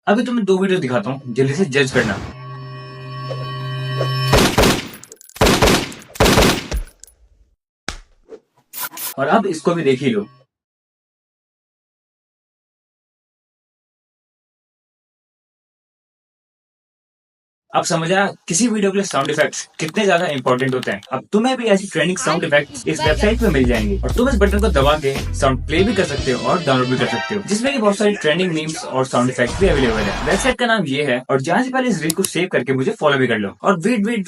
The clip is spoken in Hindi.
अभी तुम्हें 2 वीडियो दिखाता हूँ, जल्दी से जज करना। और अब इसको भी देख ही लो। अब समझ आया किसी वीडियो के लिए साउंड इफेक्ट्स कितने ज्यादा इंपॉर्टेंट होते हैं। अब तुम्हें भी ऐसी ट्रेंडिंग साउंड इफेक्ट्स इस वेबसाइट पे मिल जाएंगे और तुम इस बटन को दबा के साउंड प्ले भी कर सकते हो और डाउनलोड भी कर सकते हो, जिसमें कि बहुत सारी ट्रेंडिंग मीम्स और साउंड इफेक्ट्स भी अवेलेबल है। वेबसाइट का नाम ये है और जहाँ से पहले इस रील को सेव करके मुझे फॉलो भी कर लो। और वेट वेट